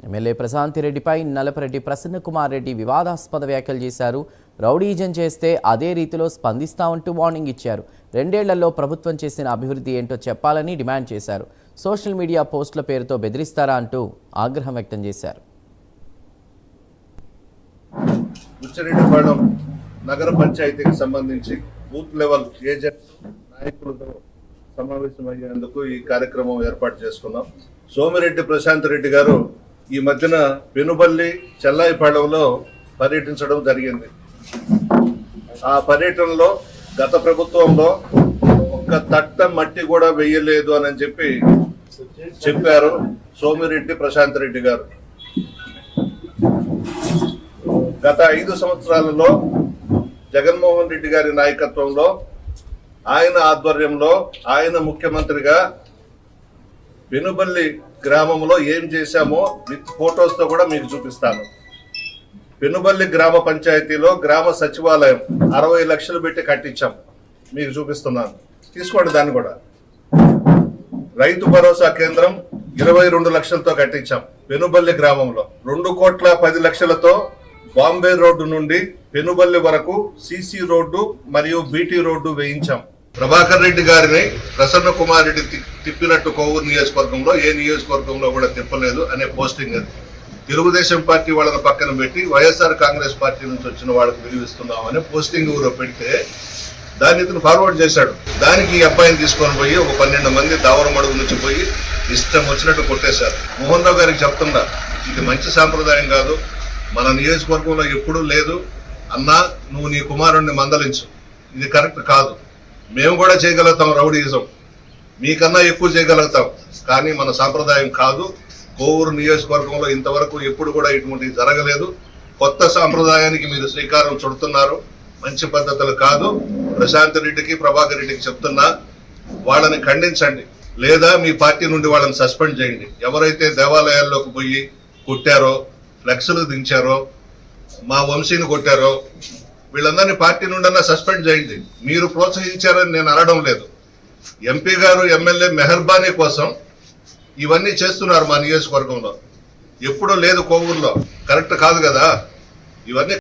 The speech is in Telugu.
ఎమ్మెల్యే ప్రశాంతి రెడ్డిపై నలపరెడ్డి ప్రసన్న కుమార్ రెడ్డి వివాదాస్పద వ్యాఖ్యలు చేశారు. రౌడీజం చేస్తే అదే రీతిలో స్పందిస్తామంటూ వార్నింగ్ ఇచ్చారు. 2 ఏళ్లలో ప్రభుత్వం చేసిన అభివృద్ధి ఏంటో చెప్పాలని డిమాండ్ చేశారు. సోషల్ మీడియా పోస్టుల పేరుతో బెదిరిస్తారా అంటూ ఆగ్రహం వ్యక్తం చేశారు. ఉచ్చరెడ్డిపాళెం నగర పంచాయతీకి సంబంధించి బూత్ లెవెల్ ఏజెంట్ నాయకులతో సమావేశమయ్యేందుకు ఈ కార్యక్రమం ఏర్పాటు చేసుకున్నాం. సోమిరెడ్డి ప్రశాంత్ రెడ్డి గారు ఈ మధ్యన పెనుబల్లి చెల్లాయిపాళెంలో పర్యటించడం జరిగింది. ఆ పర్యటనలో గత ప్రభుత్వంలో ఒక్క తట్ట మట్టి కూడా వెయ్యలేదు అని చెప్పారు సోమిరెడ్డి ప్రశాంత్ రెడ్డి గారు. గత 5 సంవత్సరాలలో జగన్మోహన్ రెడ్డి గారి నాయకత్వంలో ఆయన ఆధ్వర్యంలో ఆయన ముఖ్యమంత్రిగా పెనుబల్లి గ్రామంలో ఏం చేశామో విత్ ఫోటోస్తో కూడా మీకు చూపిస్తాను. పెనుబల్లి గ్రామ పంచాయతీలో గ్రామ సచివాలయం 60 లక్షలు పెట్టి కట్టించాం, మీకు చూపిస్తున్నాను, తీసుకోండి. దాన్ని కూడా రైతు భరోసా కేంద్రం 22 లక్షలతో కట్టించాం పెనుబల్లి గ్రామంలో. 2,10,00,000తో బాంబే రోడ్డు నుండి పెనుబల్లి వరకు సిసి రోడ్డు మరియు బీటీ రోడ్డు వేయించాం. ప్రభాకర్ రెడ్డి గారిని ప్రసన్న కుమార్ రెడ్డి తిప్పినట్టు కోవూరు నియోజకవర్గంలో ఏ నియోజకవర్గంలో కూడా తిప్పలేదు అనే పోస్టింగ్ అది. తెలుగుదేశం పార్టీ వాళ్ళని పక్కన పెట్టి వైఎస్ఆర్ కాంగ్రెస్ పార్టీ నుంచి వచ్చిన వాళ్ళకి విలువిస్తున్నాం అనే పోస్టింగ్ ఊరో పెడితే దాన్ని ఇతను ఫార్వర్డ్ చేశాడు. దానికి ఈ అబ్బాయిని తీసుకొని పోయి ఒక 12 మంది దావరమడుగు నుంచి పోయి ఇష్టం వచ్చినట్టు కొట్టేశారు. మోహన్ రావు గారికి చెప్తున్నా, ఇది మంచి సాంప్రదాయం కాదు, మన నియోజకవర్గంలో ఎప్పుడూ లేదు అన్నా, నువ్వు నీ కుమారుణ్ణి మందలించు, ఇది కరెక్ట్ కాదు. మేము కూడా చేయగలుగుతాం రౌడీయిజం, మీకన్నా ఎక్కువ చేయగలుగుతాం, కానీ మన సాంప్రదాయం కాదు. కోవూరు నియోజకవర్గంలో ఇంతవరకు ఎప్పుడు కూడా ఇటువంటివి జరగలేదు. కొత్త సాంప్రదాయానికి మీరు శ్రీకారం చుడుతున్నారు, మంచి పద్ధతులు కాదు. ప్రశాంత్ రెడ్డికి ప్రభాకర్ రెడ్డికి చెప్తున్నా, వాళ్ళని ఖండించండి, లేదా మీ పార్టీ నుండి వాళ్ళని సస్పెండ్ చేయండి. ఎవరైతే దేవాలయాల్లోకి పోయి కొట్టారో, ఫ్లెక్స్లు దించారో, మా వంశీని కొట్టారో, వీళ్ళందరినీ పార్టీ నుండన్నా సస్పెండ్ చేయండి. మీరు ప్రోత్సహించారని నేను అనడం లేదు. ఎంపీ గారు ఎమ్మెల్యే మెహర్బానీ కోసం ఇవన్నీ చేస్తున్నారు మా నియోజకవర్గంలో, ఎప్పుడూ లేదు కోవూరులో. కరెక్ట్ కాదు కదా ఇవన్నీ.